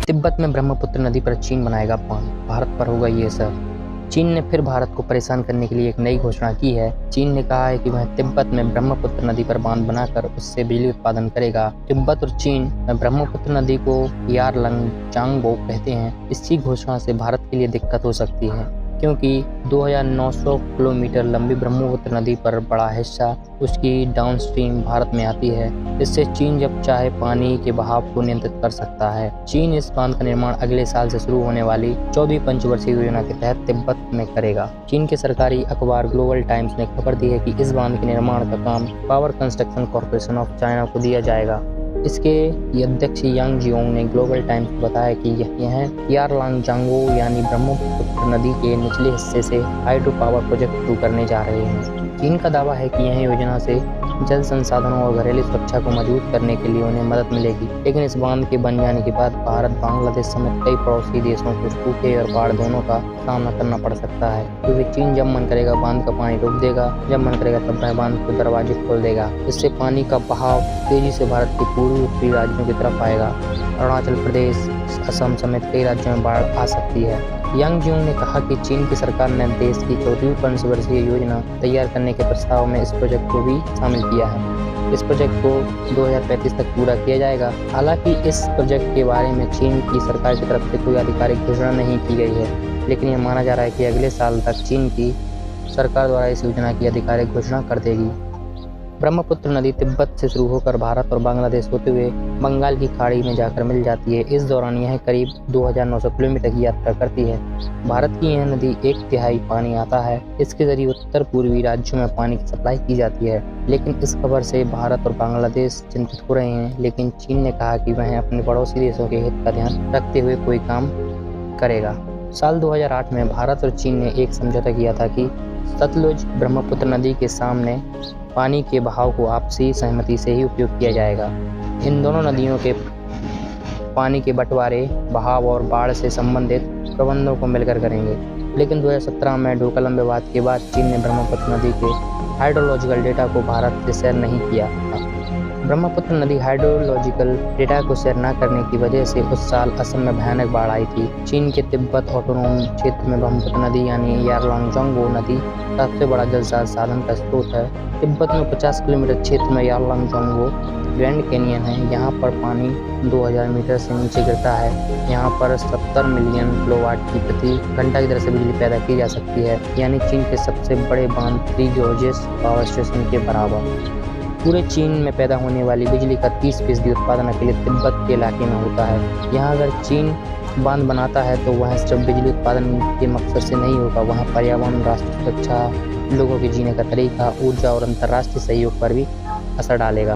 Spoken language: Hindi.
तिब्बत में ब्रह्मपुत्र नदी पर चीन बनाएगा बांध, भारत पर होगा ये असर। चीन ने फिर भारत को परेशान करने के लिए एक नई घोषणा की है। चीन ने कहा है कि वह तिब्बत में ब्रह्मपुत्र नदी पर बांध बनाकर उससे बिजली उत्पादन करेगा। तिब्बत और चीन में ब्रह्मपुत्र नदी को यारलंग-चांगबो कहते हैं। इसी घोषणा से भारत के लिए दिक्कत हो सकती है, क्योंकि 2900 किलोमीटर लंबी ब्रह्मपुत्र नदी पर बड़ा हिस्सा उसकी डाउनस्ट्रीम भारत में आती है। इससे चीन जब चाहे पानी के बहाव को नियंत्रित कर सकता है। चीन इस बांध का निर्माण अगले साल से शुरू होने वाली 14वीं पंचवर्षीय योजना के तहत तिब्बत में करेगा। चीन के सरकारी अखबार ग्लोबल टाइम्स ने खबर दी है कि इस बांध के निर्माण का काम power construction corporation of China को दिया जाएगा। इसके अध्यक्ष यांग जियोंग ने ग्लोबल टाइम्स को बताया कि यह यारलंग-चांगबो यानी ब्रह्मपुत्र नदी के निचले हिस्से से हाइड्रो पावर प्रोजेक्ट शुरू करने जा रहे हैं। चीन का दावा है कि यह योजना से जल संसाधनों और घरेलू सुरक्षा को मजबूत करने के लिए उन्हें मदद मिलेगी। लेकिन इस बांध के बन जाने के बाद भारत, बांग्लादेश समेत कई पड़ोसी देशों को सूखे और बाढ़ दोनों का सामना करना पड़ सकता है, क्योंकि चीन जब मन करेगा बांध का पानी रोक देगा, जब मन करेगा तब वह बांध के दरवाजे खोल देगा। इससे पानी का बहाव तेजी से भारत के पूर्वी उत्तरी राज्यों की तरफ आएगा। अरुणाचल प्रदेश, असम समेत कई राज्यों में बाढ़ आ सकती है। यांग जियोंग ने कहा कि चीन की सरकार ने देश की 14वीं पंचवर्षीय योजना तैयार करने के प्रस्ताव में इस प्रोजेक्ट को भी शामिल किया है। इस प्रोजेक्ट को 2035 तक पूरा किया जाएगा। हालांकि इस प्रोजेक्ट के बारे में चीन की सरकार की तरफ से कोई आधिकारिक घोषणा नहीं की गई है, लेकिन यह माना जा रहा है कि अगले साल तक चीन की सरकार द्वारा इस योजना की आधिकारिक घोषणा कर देगी। ब्रह्मपुत्र नदी तिब्बत से शुरू होकर भारत और बांग्लादेश होते हुए बंगाल की खाड़ी में जाकर मिल जाती है। इस दौरान यह करीब 2900 किलोमीटर की यात्रा करती है। भारत की यह नदी 1/3 पानी आता है। इसके जरिए उत्तर पूर्वी राज्यों में पानी की सप्लाई की जाती है। लेकिन इस खबर से भारत और बांग्लादेश चिंतित हो रहे हैं, लेकिन चीन ने कहा कि वह अपने पड़ोसी देशों के हित का ध्यान रखते हुए कोई काम करेगा। साल 2008 में भारत और चीन ने एक समझौता किया था कि सतलुज ब्रह्मपुत्र नदी के सामने पानी के बहाव को आपसी सहमति से ही उपयोग किया जाएगा। इन दोनों नदियों के पानी के बंटवारे, बहाव और बाढ़ से संबंधित प्रबंधों को मिलकर करेंगे। लेकिन 2017 में ढोकलम विवाद के बाद चीन ने ब्रह्मपुत्र नदी के हाइड्रोलॉजिकल डेटा को भारत से शेयर नहीं किया था। ब्रह्मपुत्र नदी हाइड्रोलॉजिकल डेटा को शेयर न करने की वजह से उस साल असम में भयानक बाढ़ आई थी। चीन के तिब्बत ऑटोनोम क्षेत्र में ब्रह्मपुत्र नदी यानी यारलंग-चांगबो नदी सबसे बड़ा जल संसाधन का स्रोत है। तिब्बत में 50 किलोमीटर क्षेत्र में यारलंग-चांगबो ग्रैंड कैनियन है। यहाँ पर पानी 2000 मीटर से नीचे गिरता है। यहाँ पर 70 मिलियन किलोवाट की प्रति घंटा की दर से बिजली पैदा की जा सकती है, यानी चीन के सबसे बड़े बांध 3 जॉर्जेस पावर स्टेशन के बराबर। पूरे चीन में पैदा होने वाली बिजली का 30% उत्पादन अकेले तिब्बत के इलाके में होता है। यहाँ अगर चीन बांध बनाता है तो वह सिर्फ बिजली उत्पादन के मकसद से नहीं होगा, वहाँ पर्यावरण, राष्ट्रीय सुरक्षा, लोगों के जीने का तरीका, ऊर्जा और अंतर्राष्ट्रीय सहयोग पर भी असर डालेगा।